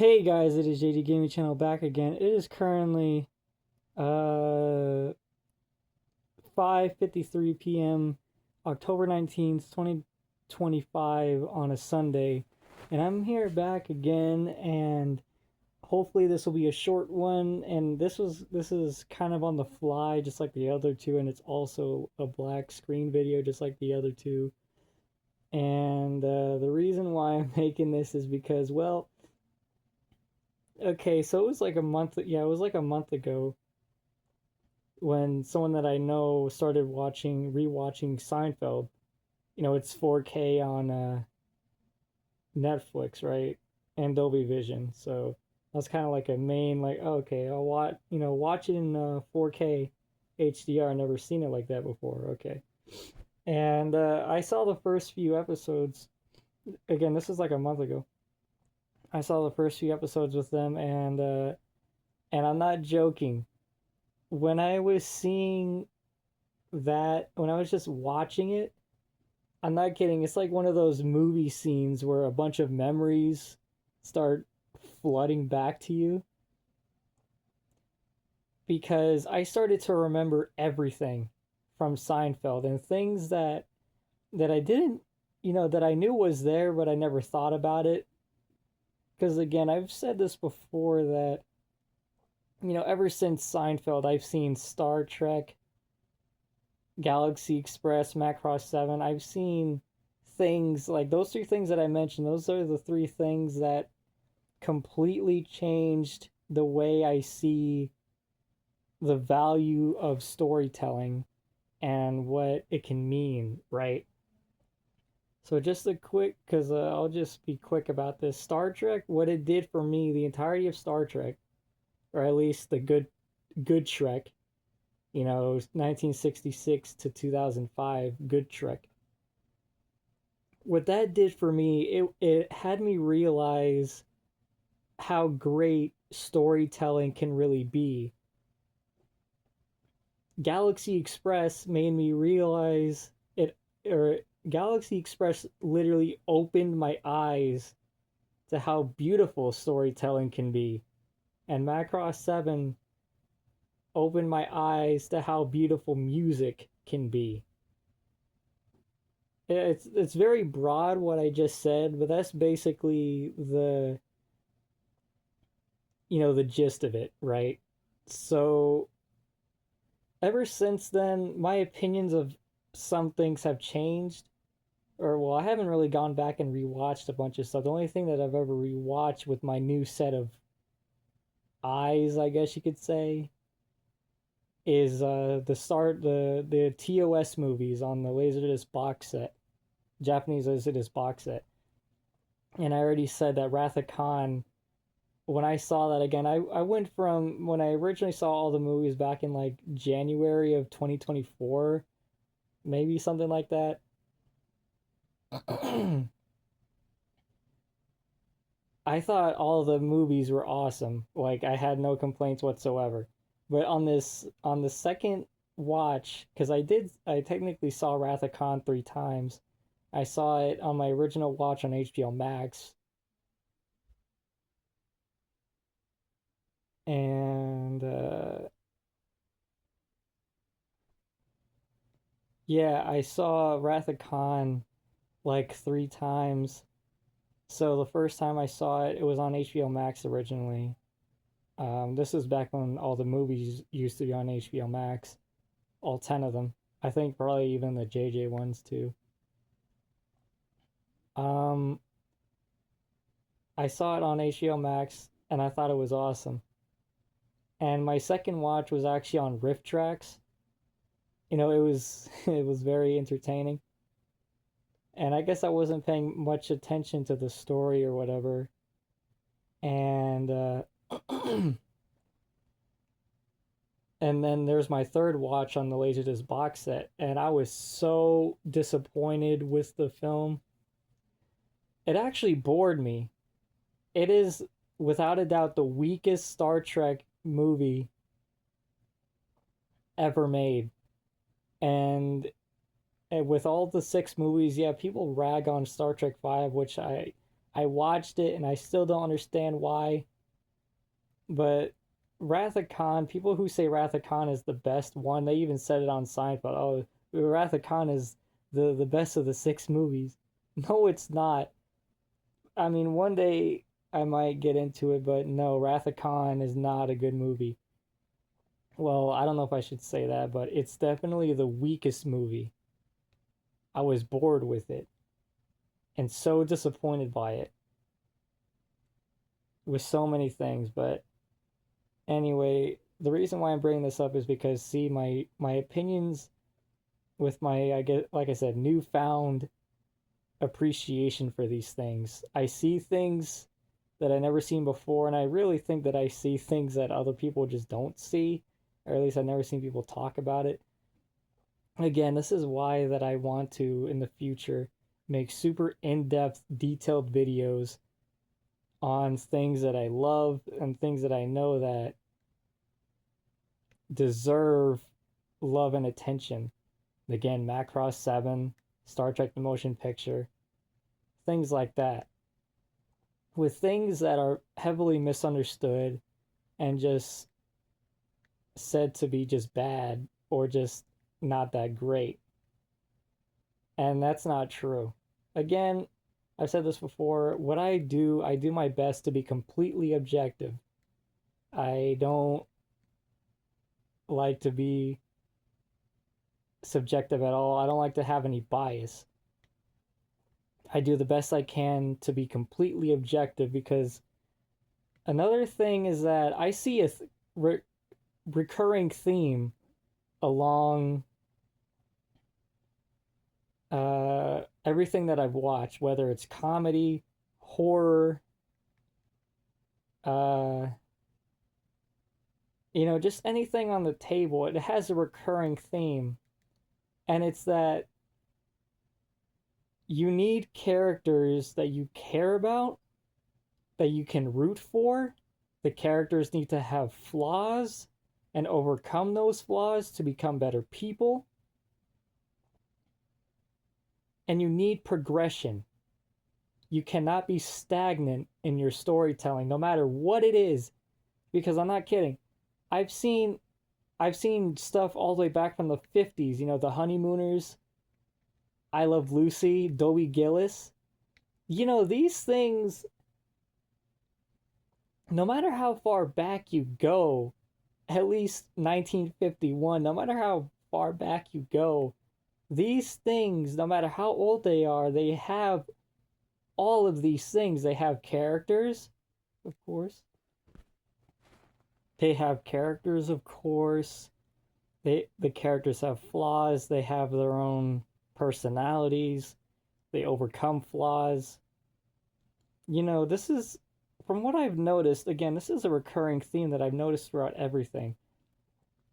Hey guys, it is JD Gaming Channel back again. It is currently 5:53 p.m. October 19th, 2025 on a Sunday. And I'm here back again, and hopefully this will be a short one, and this is kind of on the fly just like the other two, and it's also a black screen video just like the other two. And the reason why I'm making this is because, well, okay, so it was like a month, yeah, it was like a month ago when someone that I know started rewatching Seinfeld. You know, it's 4K on Netflix, right? And Dolby Vision. So that's kind of like a main, like, oh, okay, I'll watch it in 4K HDR. I've never seen it like that before. Okay. And I saw the first few episodes. Again, this is like a month ago. I saw the first few episodes with them, and I'm not joking. When I was seeing when I was just watching it, I'm not kidding. It's like one of those movie scenes where a bunch of memories start flooding back to you because I started to remember everything from Seinfeld and things that I didn't, that I knew was there, but I never thought about it. Because again, I've said this before that, ever since Seinfeld, I've seen Star Trek, Galaxy Express, Macross 7. I've seen things like those three things that I mentioned. Those are the three things that completely changed the way I see the value of storytelling and what it can mean, right? So just a quick, because I'll just be quick about this. Star Trek, what it did for me, the entirety of Star Trek, or at least the good Trek, 1966 to 2005, good Trek. What that did for me, it had me realize how great storytelling can really be. Galaxy Express made me realize it, or Galaxy Express literally opened my eyes to how beautiful storytelling can be. And Macross 7 opened my eyes to how beautiful music can be. It's very broad what I just said, but that's basically the gist of it, right? So ever since then, my opinions of some things have changed. Or, well, I haven't really gone back and rewatched a bunch of stuff. The only thing that I've ever rewatched with my new set of eyes, I guess you could say, is the TOS movies on the Laserdisc box set, Japanese Laserdisc box set. And I already said that Wrath of Khan, when I saw that again, I went from when I originally saw all the movies back in like January of 2024, maybe something like that. I thought all the movies were awesome. Like I had no complaints whatsoever. But on the second watch, because I technically saw Wrath of Khan 3 times. I saw it on my original watch on HBO Max, and yeah, I saw Wrath of Khan like 3 times. So the first time I saw it, it was on HBO Max originally. This is back when all the movies used to be on HBO Max, all 10 of them. I think probably even the JJ ones too. Um, I saw it on HBO Max and I thought it was awesome. And my second watch was actually on Riff Tracks. It was it was very entertaining. And I guess I wasn't paying much attention to the story or whatever. And and then there's my third watch on the Laserdisc box set, and I was so disappointed with the film. It actually bored me. It is without a doubt the weakest Star Trek movie ever made. And with all the 6 movies, yeah, people rag on Star Trek 5, which I watched it and I still don't understand why. But Wrath of Khan, people who say Wrath of Khan is the best one, they even said it on Seinfeld. Oh, Wrath of Khan is the best of the six movies. No, it's not. I mean, one day I might get into it, but no, Wrath of Khan is not a good movie. Well, I don't know if I should say that, but it's definitely the weakest movie. I was bored with it and so disappointed by it with so many things. But anyway, the reason why I'm bringing this up is because, see, my opinions with my, I get, like I said, newfound appreciation for these things. I see things that I never seen before, and I really think that I see things that other people just don't see, or at least I've never seen people talk about it. Again, this is why that I want to in the future make super in-depth, detailed videos on things that I love and things that I know that deserve love and attention. Again, Macross 7, Star Trek the Motion Picture, things like that. With things that are heavily misunderstood and just said to be just bad or just not that great. And that's not true. Again, I've said this before. What I do my best to be completely objective. I don't like to be subjective at all. I don't like to have any bias. I do the best I can to be completely objective because another thing is that I see a recurring theme along everything that I've watched, whether it's comedy, horror, uh, just anything on the table. It has a recurring theme, and it's that you need characters that you care about, that you can root for. The characters need to have flaws and overcome those flaws to become better people. And you need progression. You cannot be stagnant in your storytelling, no matter what it is. Because I'm not kidding. I've seen I've seen stuff all the way back from the 50s, the Honeymooners, I Love Lucy, Dobie Gillis. These things, no matter how far back you go, at least 1951, no matter how far back you go, these things, no matter how old they are, they have all of these things. They have characters, of course. They have characters, of course. The characters have flaws. They have their own personalities. They overcome flaws. This is, from what I've noticed, again, this is a recurring theme that I've noticed throughout everything.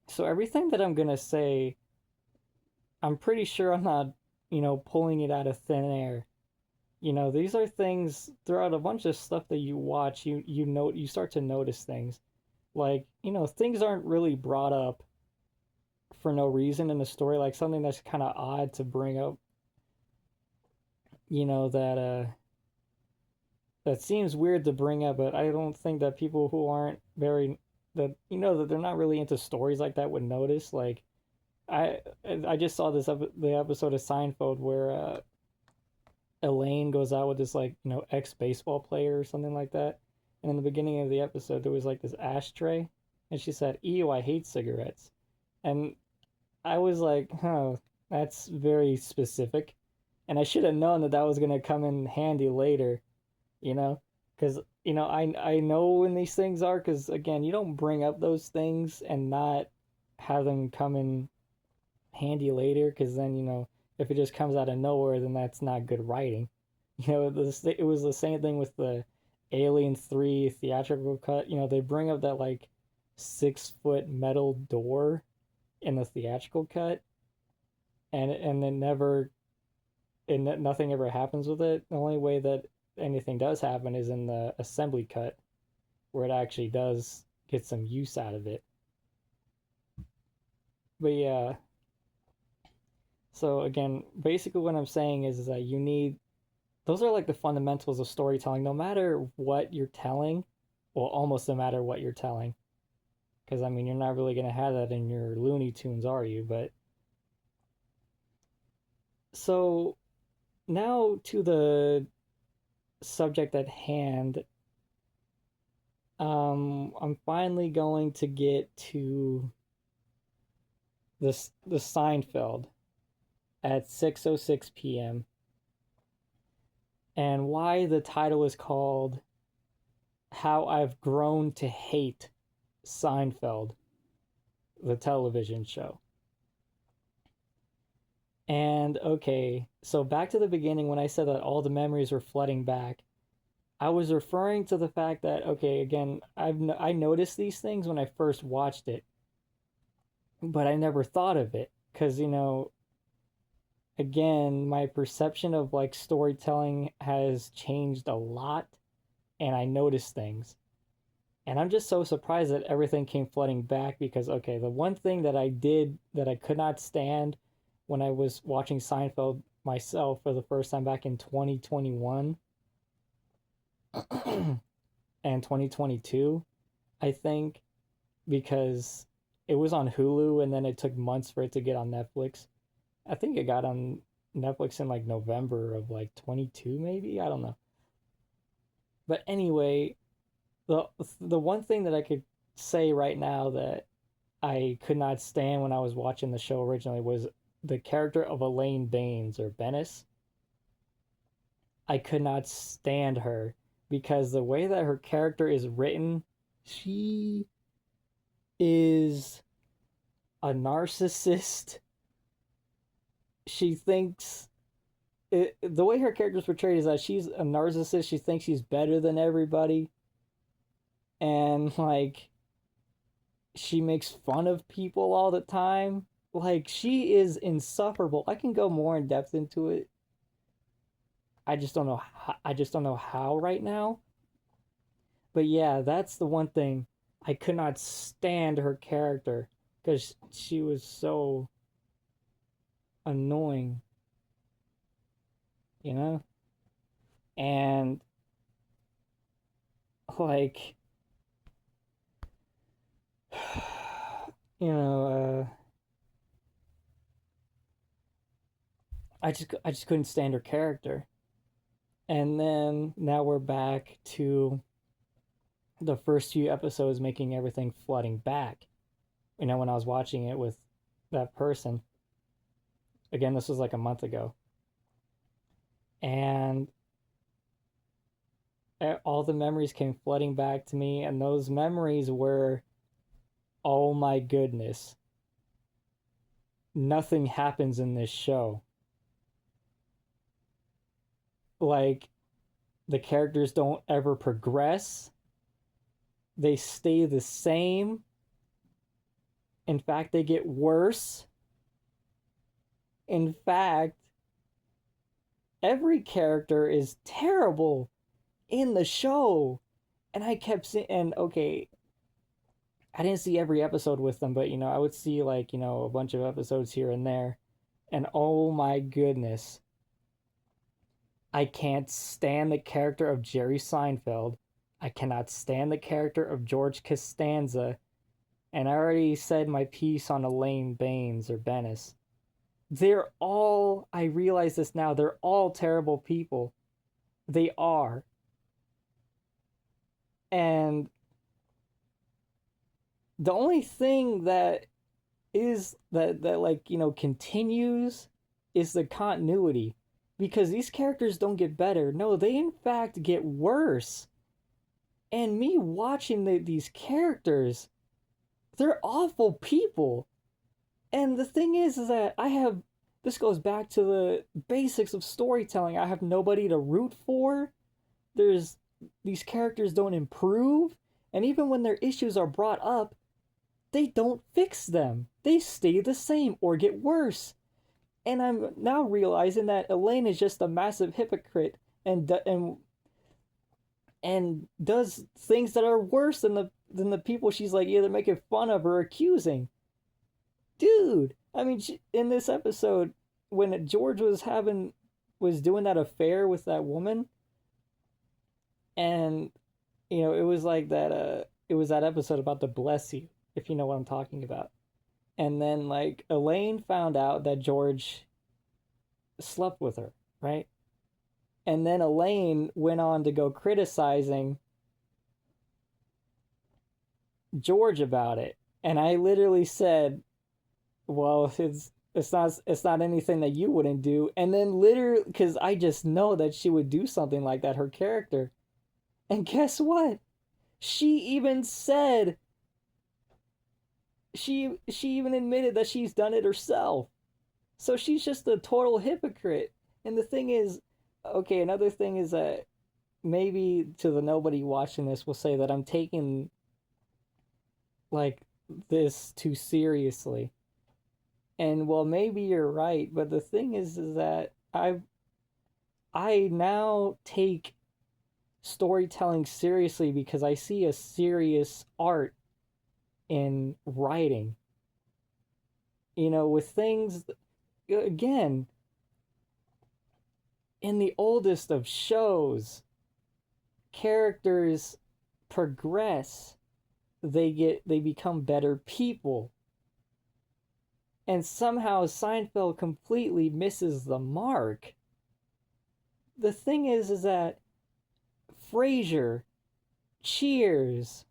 So everything that I'm going to say, I'm pretty sure I'm not, pulling it out of thin air. These are things throughout a bunch of stuff that you watch, you start to notice things. Like, things aren't really brought up for no reason in the story, like something that's kind of odd to bring up, that seems weird to bring up, but I don't think that people who aren't very that that they're not really into stories like that would notice. Like I I just saw the episode of Seinfeld where Elaine goes out with this like ex baseball player or something like that, and in the beginning of the episode there was like this ashtray, and she said, "Ew, I hate cigarettes," and I was like, "Huh, that's very specific," and I should have known that that was gonna come in handy later, you know, because I know when these things are, because again, you don't bring up those things and not have them come in handy later, because then if it just comes out of nowhere, then that's not good writing. It was the same thing with the Alien 3 theatrical cut. They bring up that like 6-foot metal door in the theatrical cut, and then nothing ever happens with it. The only way that anything does happen is in the assembly cut, where it actually does get some use out of it. But yeah, so again, basically what I'm saying is that you need those are like the fundamentals of storytelling. No matter what you're telling, well, almost no matter what you're telling, because I mean, you're not really gonna have that in your Looney Tunes, are you? But so now to the subject at hand. I'm finally going to get to the Seinfeld at 6:06 p.m. and why the title is called How I've Grown to Hate Seinfeld, the television show. And okay, so back to the beginning when I said that all the memories were flooding back. I was referring to the fact that okay, again, I noticed these things when I first watched it, but I never thought of it because again, my perception of like storytelling has changed a lot, and I noticed things. And I'm just so surprised that everything came flooding back because okay, the one thing that I did that I could not stand when I was watching Seinfeld myself for the first time back in 2021 and 2022, I think, because it was on Hulu and then it took months for it to get on Netflix. I think it got on Netflix in like November of like 22 maybe, I don't know. But anyway, the the one thing that I could say right now that I could not stand when I was watching the show originally was the character of Elaine Baines or Bennis. I could not stand her because the way that her character is written, she is a narcissist. She thinks the way her character is portrayed is that she's a narcissist. She thinks she's better than everybody, and like she makes fun of people all the time. Like she is insufferable. I can go more in depth into it. I just don't know. I just don't know how right now. But yeah, that's the one thing I could not stand her character because she was so annoying, you know? And like, you know, I just couldn't stand her character. And then now we're back to the first few episodes making everything flooding back. When I was watching it with that person. Again, this was like a month ago. And all the memories came flooding back to me, and those memories were, oh my goodness, nothing happens in this show. Like, the characters don't ever progress, they stay the same. In fact, they get worse. In fact, every character is terrible in the show. And I kept saying, and okay, I didn't see every episode with them, but I would see like, a bunch of episodes here and there. And oh my goodness, I can't stand the character of Jerry Seinfeld. I cannot stand the character of George Costanza. And I already said my piece on Elaine Baines or Bennis. I realize this now, they're all terrible people. They are. And the only thing that is that like, continues is the continuity. Because these characters don't get better. No, they in fact get worse. And me watching these characters, they're awful people. And the thing is that this goes back to the basics of storytelling. I have nobody to root for. These characters don't improve. And even when their issues are brought up, they don't fix them. They stay the same or get worse. And I'm now realizing that Elaine is just a massive hypocrite and does things that are worse than the people she's like either making fun of or accusing. Dude, I mean, in this episode, when George was having was doing that affair with that woman, and it was like that. It was that episode about the bless you, if you know what I'm talking about. And then like Elaine found out that George slept with her, right? And then Elaine went on to go criticizing George about it. And I literally said, "Well, it's not anything that you wouldn't do." And then literally, because I just know that she would do something like that, her character. And guess what? She even said she even admitted that she's done it herself. So she's just a total hypocrite. And the thing is, okay, another thing is that maybe to the nobody watching this will say that I'm taking like this too seriously. And well, maybe you're right, but the thing is that I now take storytelling seriously because I see a serious art in writing. With things again in the oldest of shows, characters progress, they become better people. And somehow Seinfeld completely misses the mark. The thing is that Frasier, Cheers,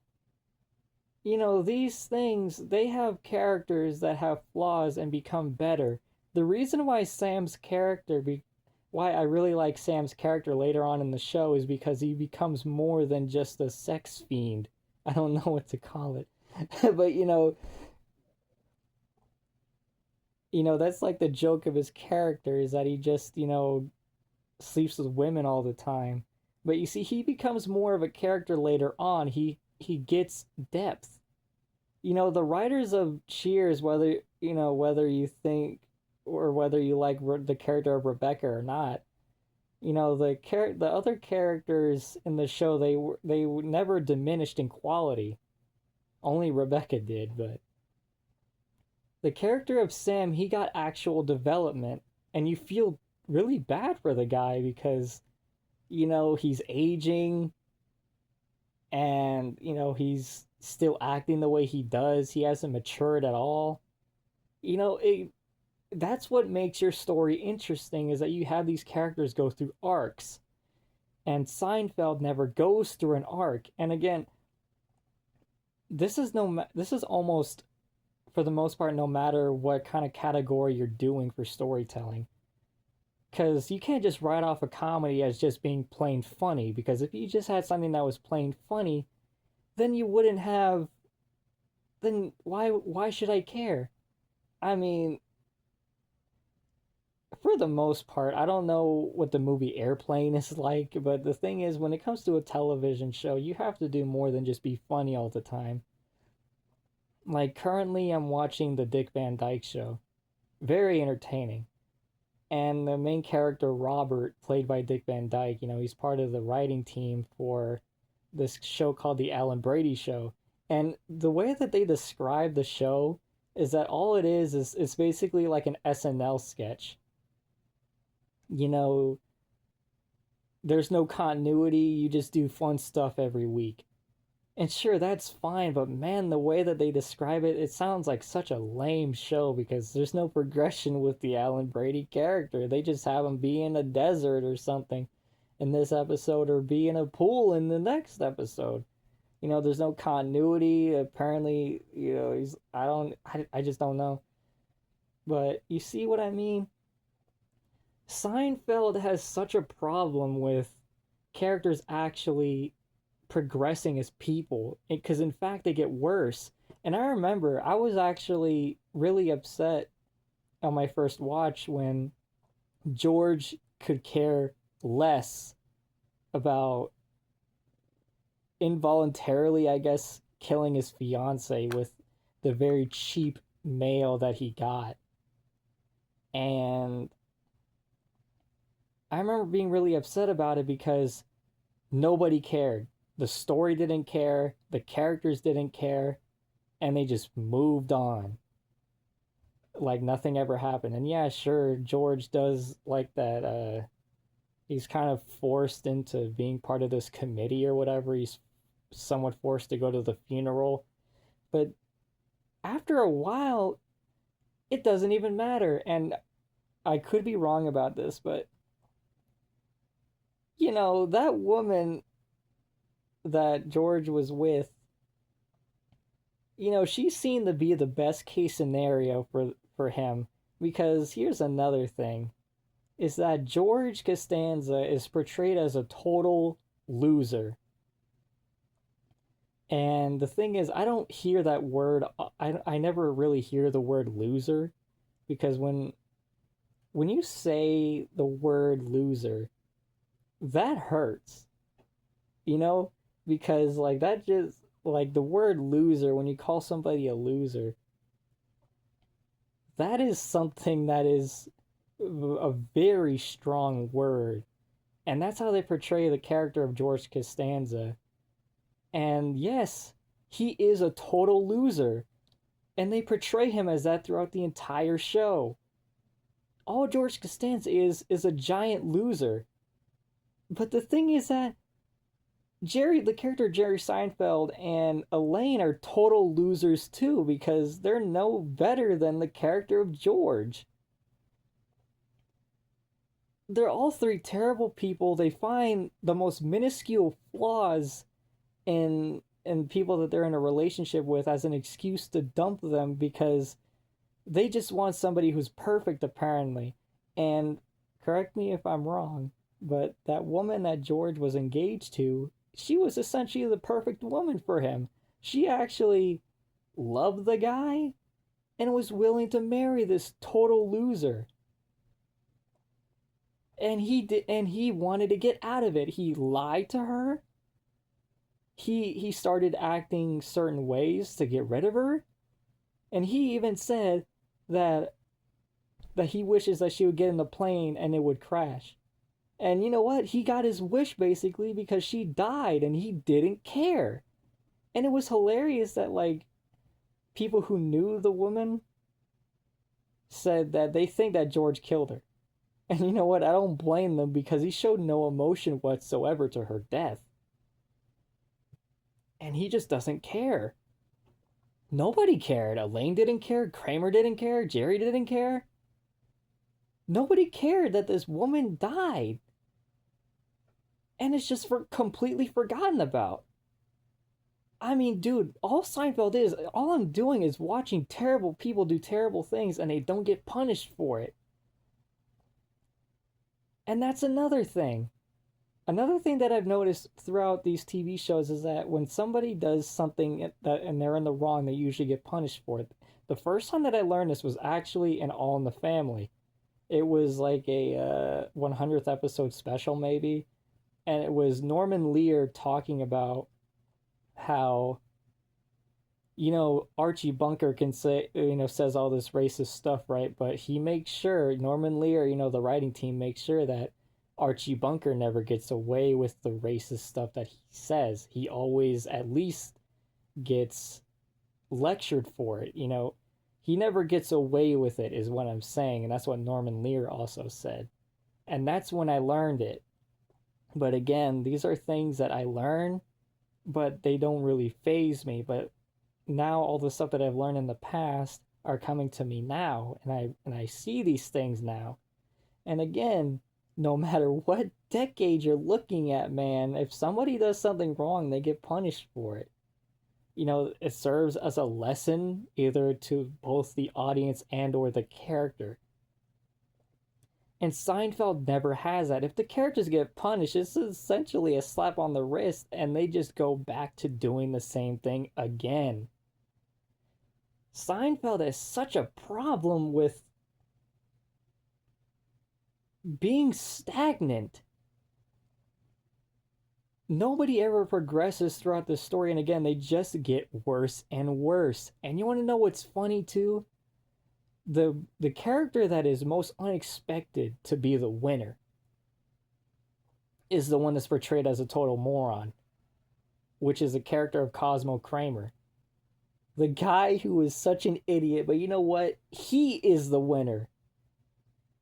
these things, they have characters that have flaws and become better. The reason why why I really like Sam's character later on in the show is because he becomes more than just a sex fiend. I don't know what to call it. But that's like the joke of his character is that he just, sleeps with women all the time. But you see, he becomes more of a character later on. He gets depth. The writers of Cheers, whether you think or whether you like the character of Rebecca or not, the other characters in the show, they never diminished in quality. Only Rebecca did, but the character of Sam, he got actual development, and you feel really bad for the guy because he's aging, and he's still acting the way he does. He hasn't matured at all. That's what makes your story interesting, is that you have these characters go through arcs, and Seinfeld never goes through an arc. And again, this is almost, for the most part, no matter what kind of category you're doing for storytelling, because you can't just write off a comedy as just being plain funny, because if you just had something that was plain funny, then you wouldn't have, then why should I care? I mean, for the most part, I don't know what the movie Airplane is like, but the thing is, when it comes to a television show, you have to do more than just be funny all the time. Like currently, I'm watching the Dick Van Dyke Show. Very entertaining. And the main character, Robert, played by Dick Van Dyke, he's part of the writing team for this show called The Alan Brady Show. And the way that they describe the show is that all it is it's basically like an SNL sketch. You know, there's no continuity, you just do fun stuff every week. And sure, that's fine, but man, the way that they describe it, it sounds like such a lame show because there's no progression with the Alan Brady character. They just have him be in a desert or something in this episode, or be in a pool in the next episode. There's no continuity. Apparently, I just don't know. But you see what I mean? Seinfeld has such a problem with characters actually progressing as people, because in fact they get worse. And I remember I was actually really upset on my first watch when George could care less about involuntarily, I guess, killing his fiance with the very cheap mail that he got. And I remember being really upset about it because nobody cared. The story didn't care, the characters didn't care, and they just moved on like nothing ever happened. And yeah, sure, George does like that he's kind of forced into being part of this committee or whatever. He's somewhat forced to go to the funeral. But after a while, it doesn't even matter. And I could be wrong about this, but that woman that George was with, she's seen to be the best case scenario for him. Because here's another thing, is that George Costanza is portrayed as a total loser. And the thing is, I don't hear that word. I never really hear the word loser, because when you say the word loser, that hurts, you know? Because like that just like the word loser, when you call somebody a loser, that is something that is a very strong word. And that's how they portray the character of George Costanza. And yes, he is a total loser. And they portray him as that throughout the entire show. All George Costanza is a giant loser. But the thing is that the character Jerry Seinfeld and Elaine are total losers too, because they're no better than the character of George. They're all three terrible people. They find the most minuscule flaws in people that they're in a relationship with as an excuse to dump them, because they just want somebody who's perfect apparently. And correct me if I'm wrong, but that woman that George was engaged to, she was essentially the perfect woman for him. She actually loved the guy and was willing to marry this total loser. And he wanted to get out of it. He lied to her. He started acting certain ways to get rid of her. And he even said that he wishes that she would get in the plane and it would crash. And you know what? He got his wish basically, because she died and he didn't care. And it was hilarious that like people who knew the woman said that they think that George killed her. And you know what? I don't blame them, because he showed no emotion whatsoever to her death. And he just doesn't care. Nobody cared. Elaine didn't care. Kramer didn't care. Jerry didn't care. Nobody cared that this woman died. And it's just completely forgotten about. I mean, dude, all I'm doing is watching terrible people do terrible things and they don't get punished for it. And that's another thing. Another thing that I've noticed throughout these TV shows is that when somebody does something that and they're in the wrong, they usually get punished for it. The first time that I learned this was actually in All in the Family. It was like a 100th episode special, maybe, and it was Norman Lear talking about how Archie Bunker can say, says all this racist stuff, right? But he makes sure, Norman Lear, the writing team makes sure that Archie Bunker never gets away with the racist stuff that he says. He always at least gets lectured for it, He never gets away with it, is what I'm saying. And that's what Norman Lear also said. And that's when I learned it. But again, these are things that I learn, but they don't really faze me. But now all the stuff that I've learned in the past are coming to me now, and I see these things now. And again, no matter what decade you're looking at, man, if somebody does something wrong, they get punished for it. It serves as a lesson either to both the audience and or the character. And Seinfeld never has that. If the characters get punished, it's essentially a slap on the wrist and they just go back to doing the same thing again. Seinfeld has such a problem with being stagnant. Nobody ever progresses throughout the story, and again, they just get worse and worse. And you want to know what's funny too? The character that is most unexpected to be the winner is the one that's portrayed as a total moron, which is the character of Cosmo Kramer. The guy who is such an idiot, but you know what? He is the winner.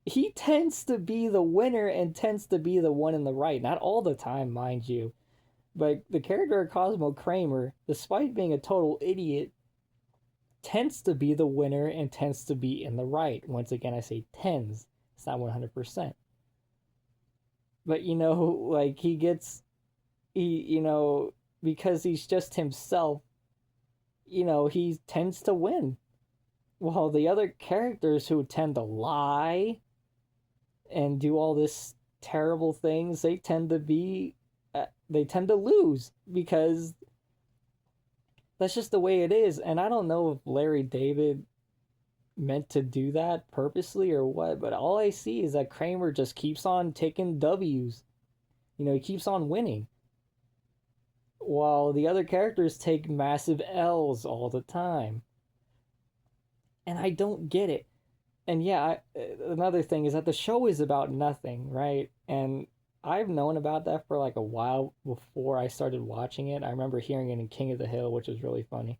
he tends to be the winner and tends to be the one in the right. Not all the time, mind you. But the character of Cosmo Kramer, despite being a total idiot, tends to be the winner and tends to be in the right. Once again, I say tends. It's not 100%. But like because he's just himself, he tends to win. While the other characters who tend to lie and do all this terrible things, they tend to lose because that's just the way it is. And I don't know if Larry David meant to do that purposely or what, but all I see is that Kramer just keeps on taking W's. He keeps on winning. While the other characters take massive L's all the time. And I don't get it. And yeah, another thing is that the show is about nothing, right? And I've known about that for like a while before I started watching it. I remember hearing it in King of the Hill, which was really funny.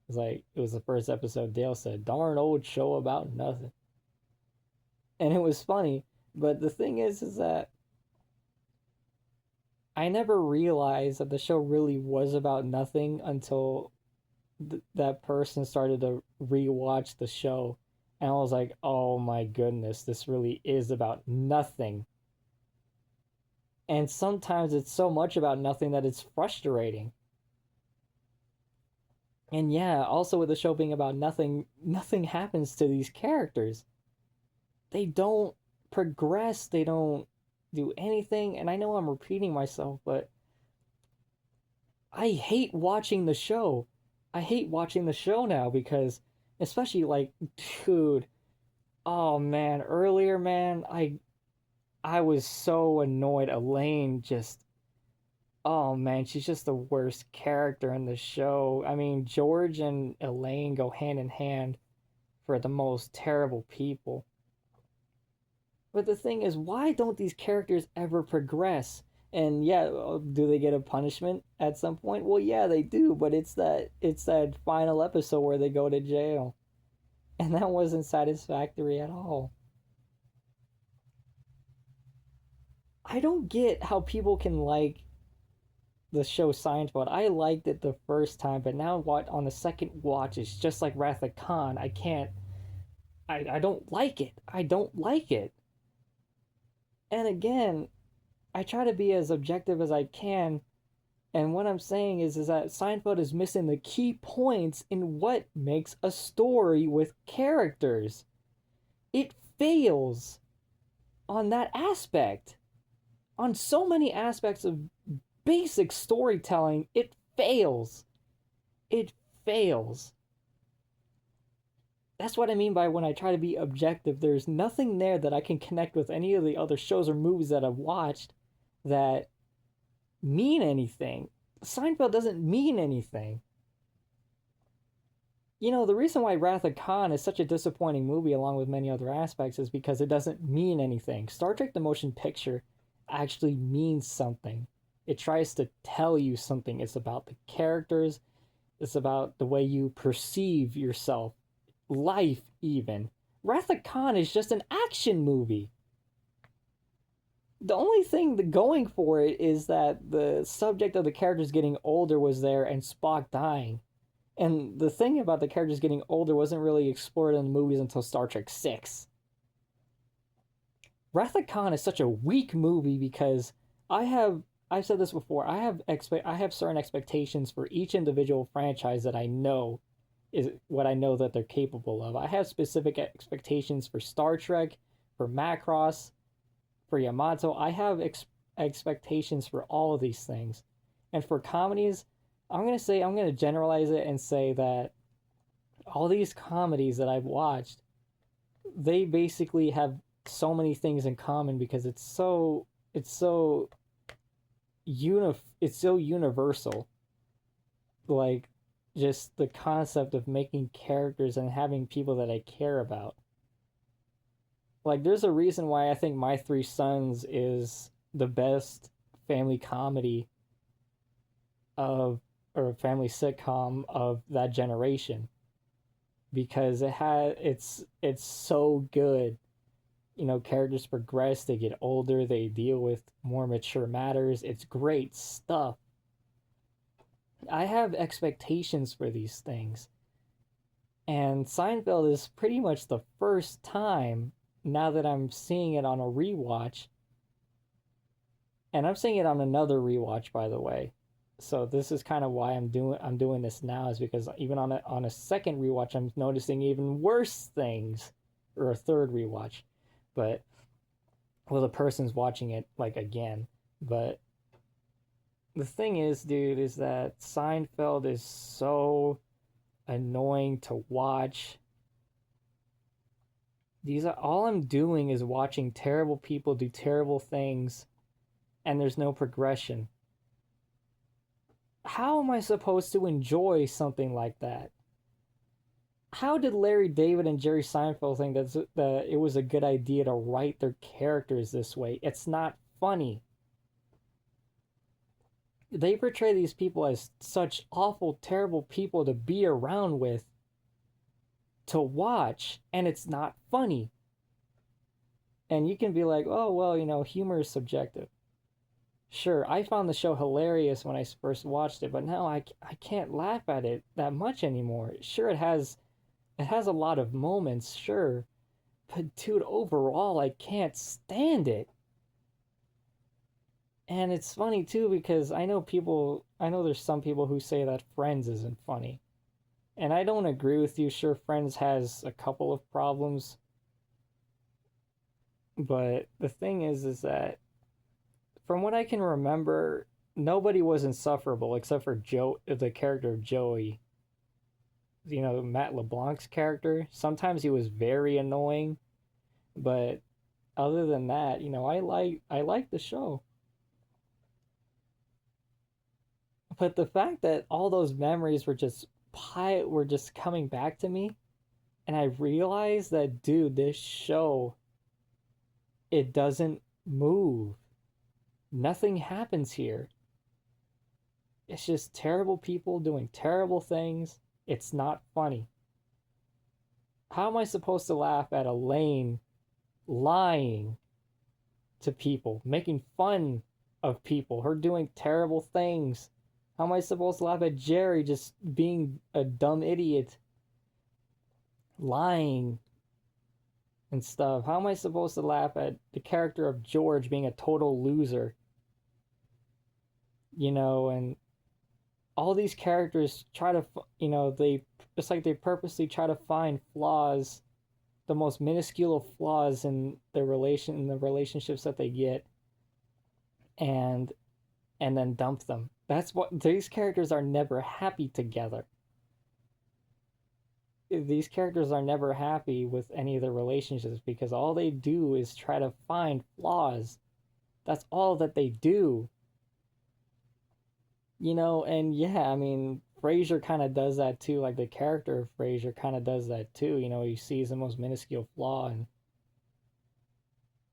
It was the first episode. Dale said, "Darn old show about nothing," and it was funny. But the thing is that I never realized that the show really was about nothing until that person started to rewatch the show, and I was like, "Oh my goodness, this really is about nothing." And sometimes it's so much about nothing that it's frustrating. And yeah, also with the show being about nothing, nothing happens to these characters. They don't progress, they don't do anything. And I know I'm repeating myself, but I hate watching the show. I hate watching the show now because, especially like, dude, oh man, earlier, man, I was so annoyed. Elaine just, oh man, she's just the worst character in the show. I mean, George and Elaine go hand in hand for the most terrible people. But the thing is, why don't these characters ever progress? And yeah, do they get a punishment at some point? Well, yeah, they do, but it's that final episode where they go to jail. And that wasn't satisfactory at all. I don't get how people can like the show Seinfeld. I liked it the first time, but now what on the second watch is just like Wrath of Khan. I can't I don't like it. I don't like it. And again, I try to be as objective as I can, and what I'm saying is that Seinfeld is missing the key points in what makes a story with characters. It fails on that aspect. On so many aspects of basic storytelling, it fails. It fails. That's what I mean by when I try to be objective. There's nothing there that I can connect with any of the other shows or movies that I've watched that mean anything. Seinfeld doesn't mean anything. The reason why Wrath of Khan is such a disappointing movie, along with many other aspects, is because it doesn't mean anything. Star Trek the Motion Picture actually means something. It tries to tell you something. It's about the characters, it's about the way you perceive yourself, life, even. Wrath of Khan is just an action movie. The only thing going for it is that the subject of the characters getting older was there and Spock dying. And the thing about the characters getting older wasn't really explored in the movies until Star Trek 6. Wrath of Khan is such a weak movie because I've said this before. I have certain expectations for each individual franchise that I know is what I know that they're capable of. I have specific expectations for Star Trek, for Macross, for Yamato. I have expectations for all of these things. And for comedies, I'm going to generalize it and say that all these comedies that I've watched, they basically have so many things in common because it's so universal. Like just the concept of making characters and having people that I care about. Like there's a reason why I think My Three Sons is the best family comedy of or family sitcom of that generation because it's so good. Characters progress, they get older, they deal with more mature matters. It's great stuff. I have expectations for these things. And Seinfeld is pretty much the first time, now that I'm seeing it on a rewatch, and I'm seeing it on another rewatch, by the way. So this is kind of why I'm doing this now, is because even on a second rewatch I'm noticing even worse things, or a third rewatch. But well, the person's watching it like again. But the thing is, dude, is that Seinfeld is so annoying to watch. These are all I'm doing is watching terrible people do terrible things, and there's no progression. How am I supposed to enjoy something like that? How did Larry David and Jerry Seinfeld think that it was a good idea to write their characters this way? It's not funny. They portray these people as such awful, terrible people to be around with, to watch, and it's not funny. And you can be like, oh, well, humor is subjective. Sure, I found the show hilarious when I first watched it, but now I can't laugh at it that much anymore. Sure, it has a lot of moments, sure, but dude, overall, I can't stand it. And it's funny too, because I know there's some people who say that Friends isn't funny. And I don't agree with you. Sure, Friends has a couple of problems, but the thing is that from what I can remember, nobody was insufferable except for Joe, the character of Joey. Matt LeBlanc's character. Sometimes he was very annoying, but other than that, I like the show. But the fact that all those memories were just coming back to me, and I realized that, dude, this show, it doesn't move. Nothing happens here. It's just terrible people doing terrible things. It's not funny. How am I supposed to laugh at Elaine lying to people, making fun of people, her doing terrible things? How am I supposed to laugh at Jerry just being a dumb idiot, lying and stuff? How am I supposed to laugh at the character of George being a total loser? And all these characters try to, it's like they purposely try to find flaws, the most minuscule of flaws in the relationships that they get, and then dump them. That's what these characters are never happy together. These characters are never happy with any of their relationships because all they do is try to find flaws. That's all that they do. And yeah, I mean, Frasier kind of does that too. Like the character of Frasier kind of does that too. He sees the most minuscule flaw, and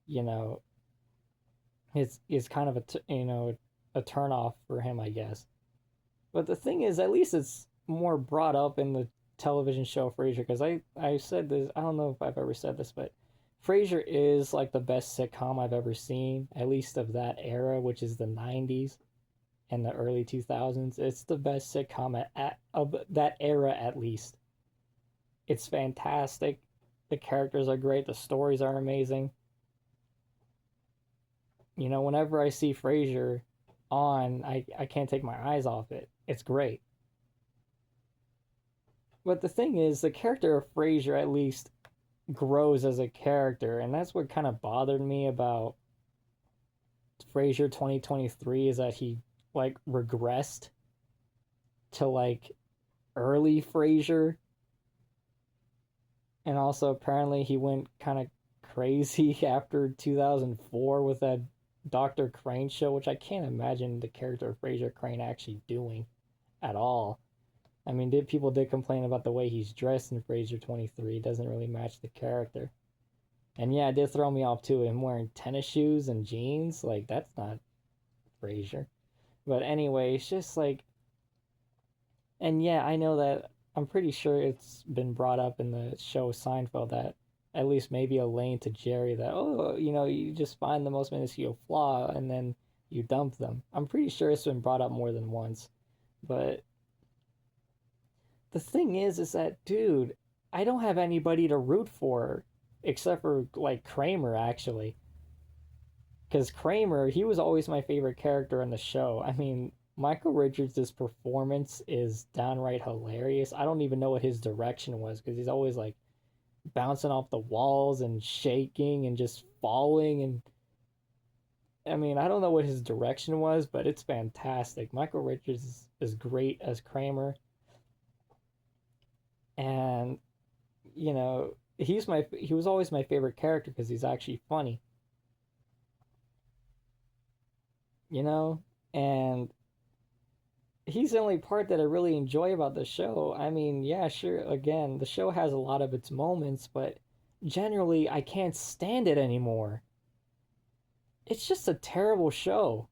you know, it's kind of a turn off for him, I guess. But the thing is, at least it's more brought up in the television show Frasier. Because I said this, I don't know if I've ever said this, but Frasier is like the best sitcom I've ever seen, at least of that era, which is the '90s and the early 2000s. It's the best sitcom of that era, at least. It's fantastic. The characters are great. The stories are amazing. Whenever I see Frasier on, I can't take my eyes off it. It's great. But the thing is, the character of Frasier at least grows as a character, and that's what kind of bothered me about Frasier 2023, is that he like regressed to like early Frasier, and also apparently he went kind of crazy after 2004 with that Dr. Crane show, which I can't imagine the character of Frasier Crane actually doing at all. I mean, people did complain about the way he's dressed in Frasier 23. It doesn't really match the character. And yeah, it did throw me off too. Him wearing tennis shoes and jeans, like that's not Frasier. But anyway, it's just like, and yeah, I know that I'm pretty sure it's been brought up in the show Seinfeld that at least maybe Elaine to Jerry that, oh, you just find the most minuscule flaw and then you dump them. I'm pretty sure it's been brought up more than once. But the thing is that, dude, I don't have anybody to root for except for like Kramer, actually. Because Kramer, he was always my favorite character in the show. I mean, Michael Richards' performance is downright hilarious. I don't even know what his direction was because he's always like bouncing off the walls and shaking and just falling. And I mean, I don't know what his direction was, but it's fantastic. Michael Richards is great as Kramer. And, he was always my favorite character because he's actually funny, you know? And he's the only part that I really enjoy about the show. I mean, yeah, sure, again, the show has a lot of its moments, but generally, I can't stand it anymore. It's just a terrible show.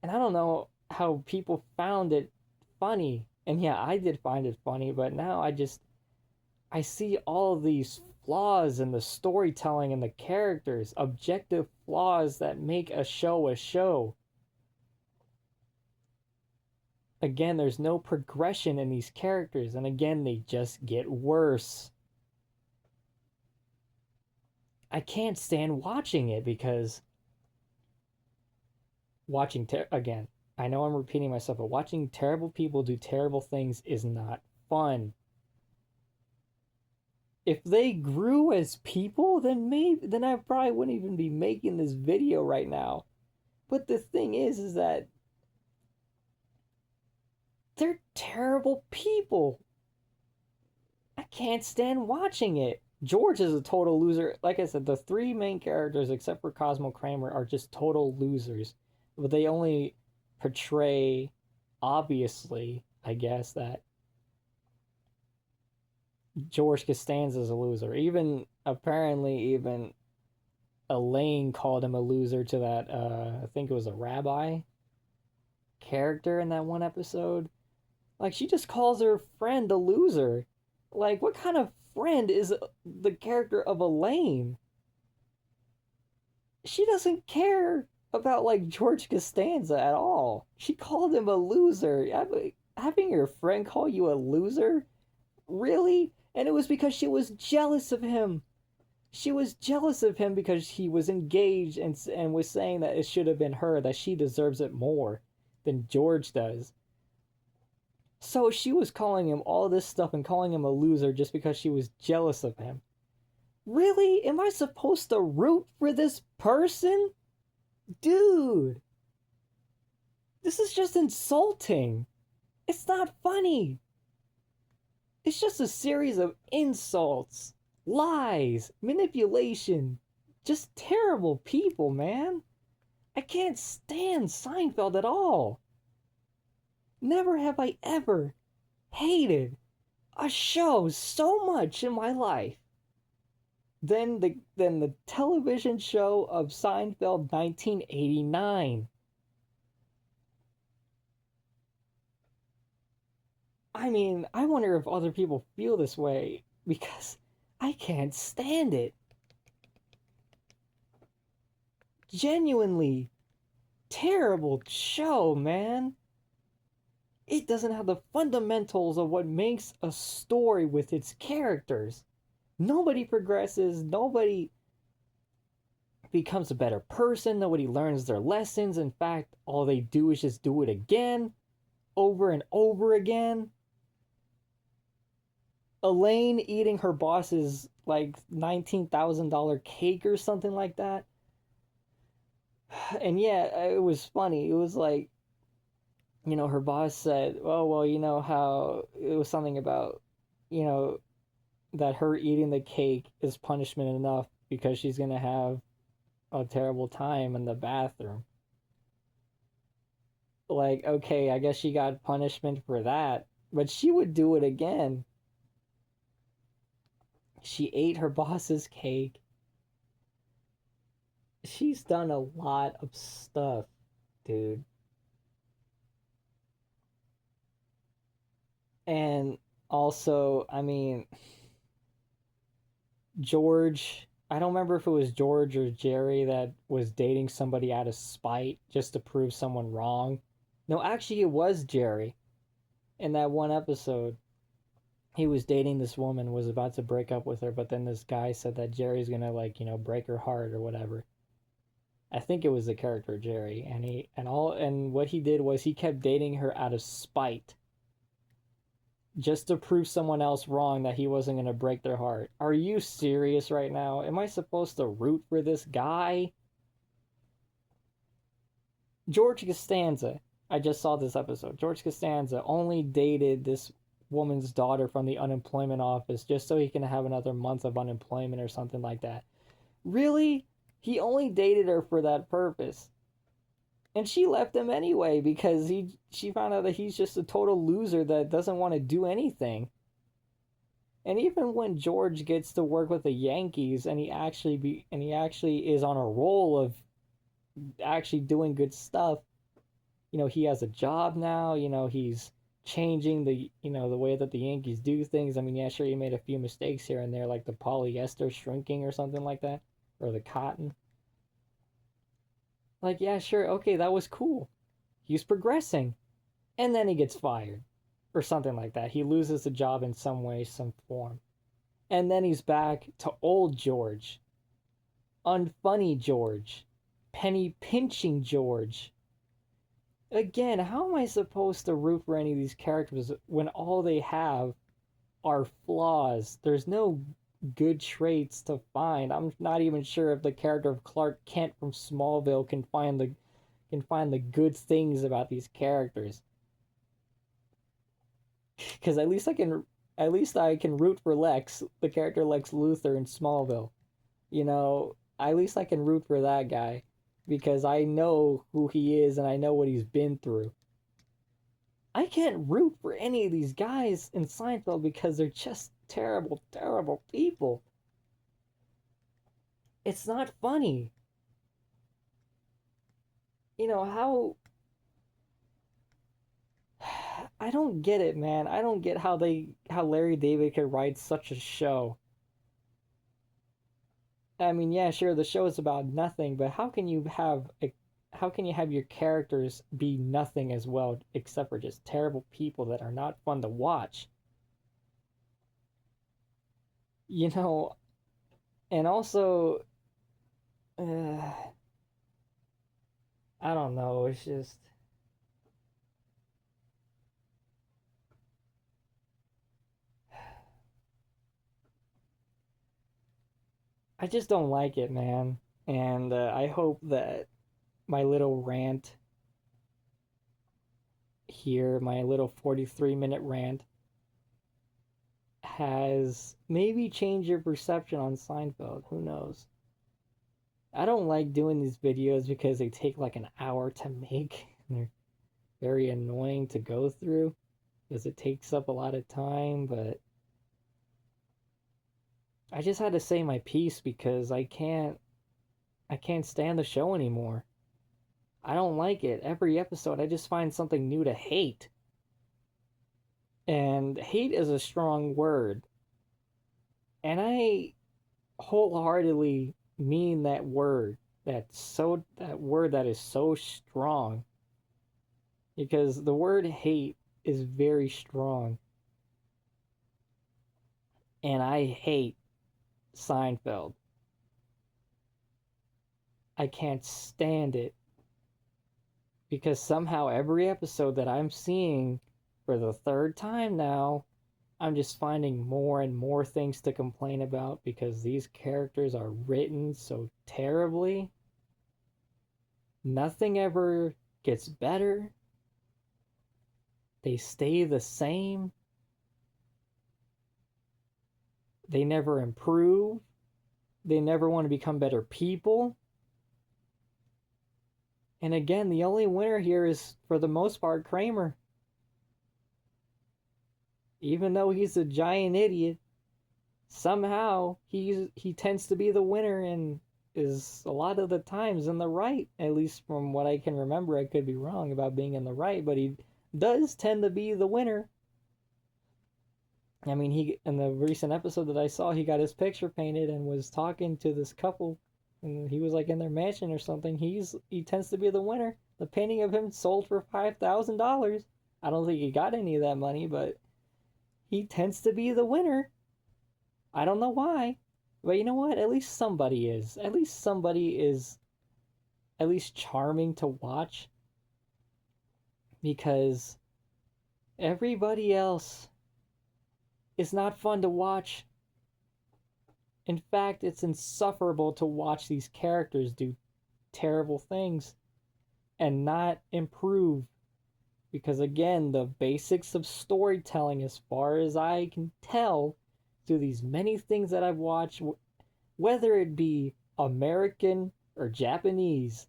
And I don't know how people found it funny. And yeah, I did find it funny, but now I see all of these flaws in the storytelling and the characters, objective flaws that make a show a show. Again, there's no progression in these characters, and again, they just get worse. I can't stand watching it because again, I know I'm repeating myself, but watching terrible people do terrible things is not fun. If they grew as people, then I probably wouldn't even be making this video right now. But the thing is that they're terrible people. I can't stand watching it. George is a total loser. Like I said, the three main characters, except for Cosmo Kramer, are just total losers. But they only portray, obviously, I guess, that George Costanza's a loser. Even, apparently, even Elaine called him a loser to that, I think it was a rabbi character in that one episode. Like, she just calls her friend a loser. Like, what kind of friend is the character of Elaine? She doesn't care about, like, George Costanza at all. She called him a loser. Having your friend call you a loser? Really? And it was because she was jealous of him. She was jealous of him because he was engaged and was saying that it should have been her, that she deserves it more than George does. So she was calling him all this stuff and calling him a loser just because she was jealous of him. Really? Am I supposed to root for this person? Dude, this is just insulting. It's not funny. It's just a series of insults, lies, manipulation. Just terrible people, man. I can't stand Seinfeld at all. Never have I ever hated a show so much in my life than the television show of Seinfeld 1989. I mean, I wonder if other people feel this way because I can't stand it. Genuinely terrible show, man. It doesn't have the fundamentals of what makes a story with its characters. Nobody progresses, nobody becomes a better person, nobody learns their lessons. In fact, all they do is just do it again, over and over again. Elaine eating her boss's like $19,000 cake or something like that. And yeah, it was funny. It was like, her boss said, oh, well, how it was something about, you know, that her eating the cake is punishment enough because she's going to have a terrible time in the bathroom. Like, okay, I guess she got punishment for that, but she would do it again. She ate her boss's cake. She's done a lot of stuff, dude. And also, I mean, George, I don't remember if it was George or Jerry that was dating somebody out of spite just to prove someone wrong. No, actually, it was Jerry in that one episode. He was dating this woman, was about to break up with her, but then this guy said that Jerry's gonna, like, break her heart or whatever. I think it was the character Jerry, and what he did was he kept dating her out of spite, just to prove someone else wrong that he wasn't gonna break their heart. Are you serious right now? Am I supposed to root for this guy? George Costanza. I just saw this episode. George Costanza only dated this woman's daughter from the unemployment office just so he can have another month of unemployment or something like that. Really? He only dated her for that purpose. And she left him anyway because she found out that he's just a total loser that doesn't want to do anything. And even when George gets to work with the Yankees and he actually is on a roll of actually doing good stuff, he has a job now, he's changing the way that the Yankees do things. I mean, yeah, sure, he made a few mistakes here and there, like the polyester shrinking or something like that, or the cotton. Like, yeah, sure, okay, that was cool. He's progressing. And then he gets fired, or something like that. He loses the job in some way, some form. And then he's back to old George, unfunny George, penny pinching George. Again, how am I supposed to root for any of these characters when all they have are flaws? There's no good traits to find. I'm not even sure if the character of Clark Kent from Smallville can find the good things about these characters. Because at least I can root for Lex, the character Lex Luthor in Smallville. At least I can root for that guy because I know who he is and I know what he's been through. I can't root for any of these guys in Seinfeld because they're just terrible, terrible people. It's not funny. How I don't get it, man. I don't get how Larry David could write such a show. I mean, yeah, sure, the show is about nothing, but how can you have your characters be nothing as well, except for just terrible people that are not fun to watch? You know, and also, uh, I don't know. It's just I just don't like it, man. And I hope that my little rant here, my little 43-minute rant, has maybe changed your perception on Seinfeld. Who knows? I don't like doing these videos because they take like an hour to make. And they're very annoying to go through because it takes up a lot of time, but I just had to say my piece because I can't stand the show anymore. I don't like it. Every episode I just find something new to hate. And hate is a strong word. And I wholeheartedly mean that word. That word that is so strong. Because the word hate is very strong. And I hate Seinfeld. I can't stand it because somehow every episode that I'm seeing for the third time now, I'm just finding more and more things to complain about because these characters are written so terribly. Nothing ever gets better. They stay the same. They never improve. They never want to become better people. And again, the only winner here is, for the most part, Kramer. Even though he's a giant idiot, somehow he tends to be the winner and is a lot of the times in the right. At least from what I can remember, I could be wrong about being in the right, but he does tend to be the winner. I mean, he in the recent episode that I saw, he got his picture painted and was talking to this couple, and he was like in their mansion or something. He tends to be the winner. The painting of him sold for $5,000. I don't think he got any of that money, but he tends to be the winner. I don't know why, but you know what? At least somebody is. At least somebody is at least charming to watch, because everybody else is not fun to watch. In fact, it's insufferable to watch these characters do terrible things and not improve. Because again, the basics of storytelling, as far as I can tell, through these many things that I've watched, whether it be American or Japanese,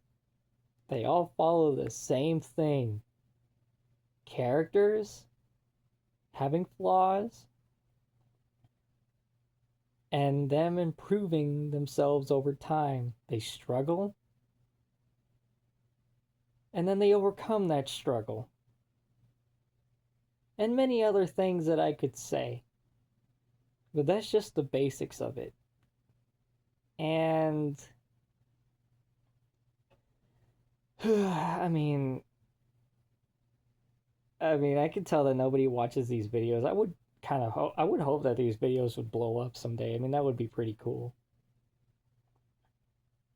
they all follow the same thing: characters having flaws and them improving themselves over time. They struggle and then they overcome that struggle. And many other things that I could say. But that's just the basics of it. And I mean, I could tell that nobody watches these videos. I would hope that these videos would blow up someday. I mean, that would be pretty cool.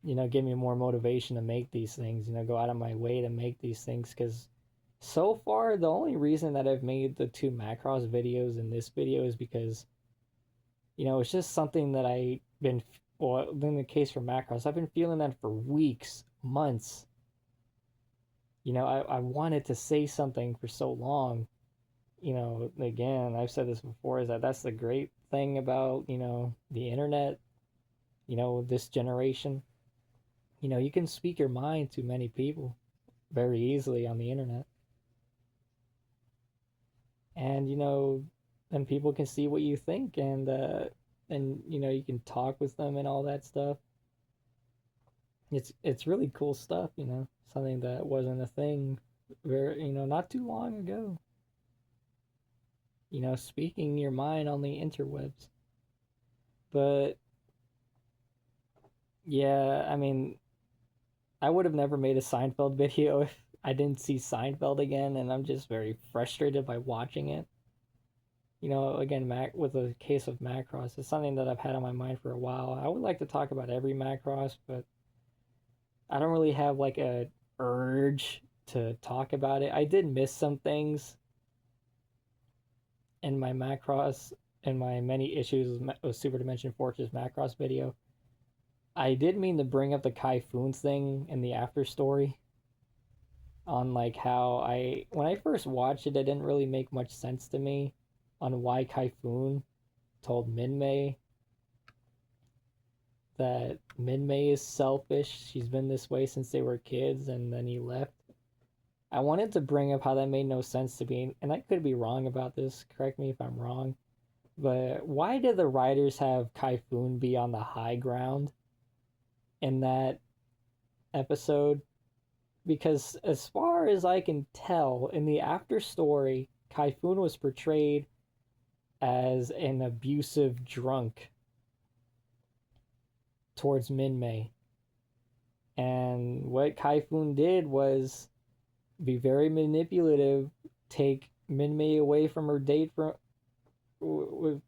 Give me more motivation to make these things, go out of my way to make these things, because so far the only reason that I've made the two Macross videos in this video is because, it's just something that well, in the case for Macross, I've been feeling that for weeks, months. I wanted to say something for so long. Again, I've said this before, is that that's the great thing about, the internet, this generation. You can speak your mind to many people very easily on the internet. And, and people can see what you think, and you can talk with them and all that stuff. It's really cool stuff, something that wasn't a thing very, not too long ago. Speaking your mind on the interwebs. But yeah, I mean, I would have never made a Seinfeld video if I didn't see Seinfeld again, and I'm just very frustrated by watching it. Again, with the case of Macross, it's something that I've had on my mind for a while. I would like to talk about every Macross, but I don't really have like a urge to talk about it. I did miss some things in my Macross and my many issues with Super Dimension Fortress Macross video. I did mean to bring up the Typhoon thing in the after story, on like how when I first watched it, it didn't really make much sense to me on why Typhoon told Minmay that Minmay is selfish. She's been this way since they were kids, and then he left. I wanted to bring up how that made no sense to me, and I could be wrong about this. Correct me if I'm wrong. But why did the writers have Typhoon be on the high ground in that episode? Because as far as I can tell, in the after story, Typhoon was portrayed as an abusive drunk towards Minmay. And what Typhoon did was be very manipulative, take Minmay away from her date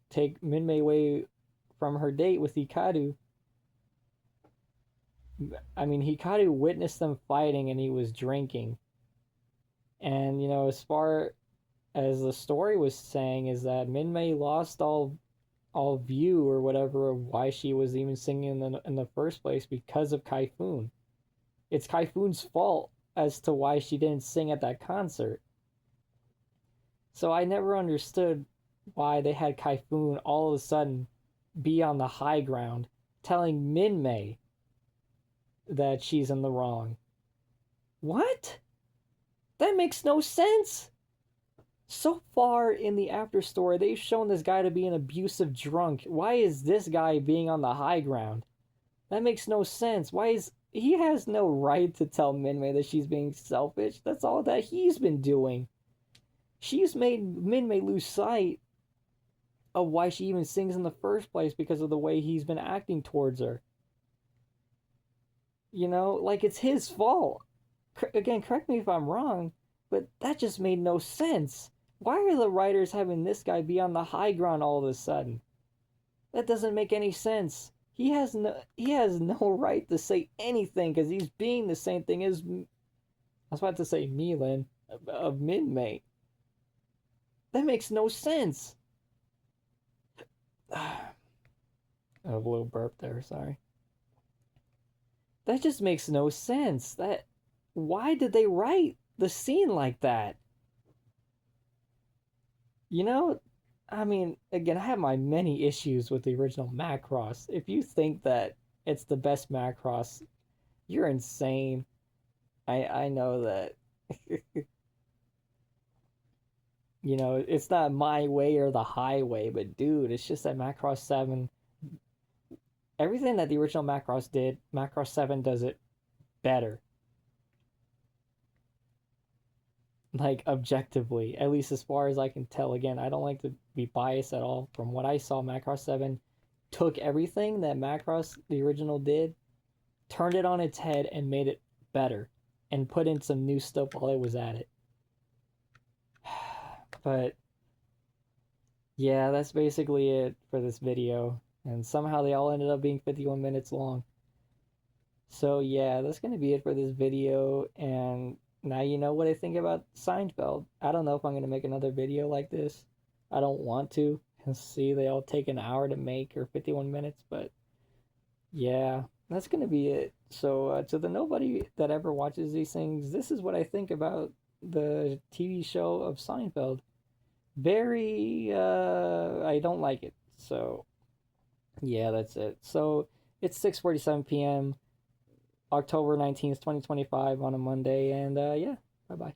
take Minmay away from her date with Hikaru. I mean, Hikaru witnessed them fighting and he was drinking. And, as far as the story was saying, is that Minmay lost all view or whatever of why she was even singing in the first place because of Typhoon. It's Typhoon's fault as to why she didn't sing at that concert. So I never understood why they had Typhoon all of a sudden be on the high ground telling Minmay that she's in the wrong. What? That makes no sense. So far in the after story, they've shown this guy to be an abusive drunk. Why is this guy being on the high ground? That makes no sense. He has no right to tell Minmay that she's being selfish. That's all that he's been doing. She's made Minmay lose sight of why she even sings in the first place because of the way he's been acting towards her. You know, like it's his fault. Again, correct me if I'm wrong, but that just made no sense. Why are the writers having this guy be on the high ground all of a sudden? That doesn't make any sense. He has no right to say anything because he's being the same thing as I was about to say Milan of Midmate. That makes no sense. A little burp there, sorry. That just makes no sense. That why did they write the scene like that? You know, I mean, again, I have my many issues with the original Macross. If you think that it's the best Macross, you're insane. I know that. You know, it's not my way or the highway, but dude, it's just that Macross 7, everything that the original Macross did, Macross 7 does it better. Like objectively, at least as far as I can tell. Again, I don't like to be biased at all. From what I saw, Macross 7 took everything that Macross the original did, turned it on its head and made it better and put in some new stuff while it was at it. But yeah, that's basically it for this video. And somehow they all ended up being 51 minutes long. So yeah, that's going to be it for this video. And now you know what I think about Seinfeld. I don't know if I'm going to make another video like this. I don't want to. See, they all take an hour to make or 51 minutes. But yeah, that's going to be it. So to the nobody that ever watches these things, this is what I think about the TV show of Seinfeld. Very, I don't like it. So yeah, that's it. So it's 6:47 p.m. October 19th, 2025 on a Monday. And yeah, bye bye.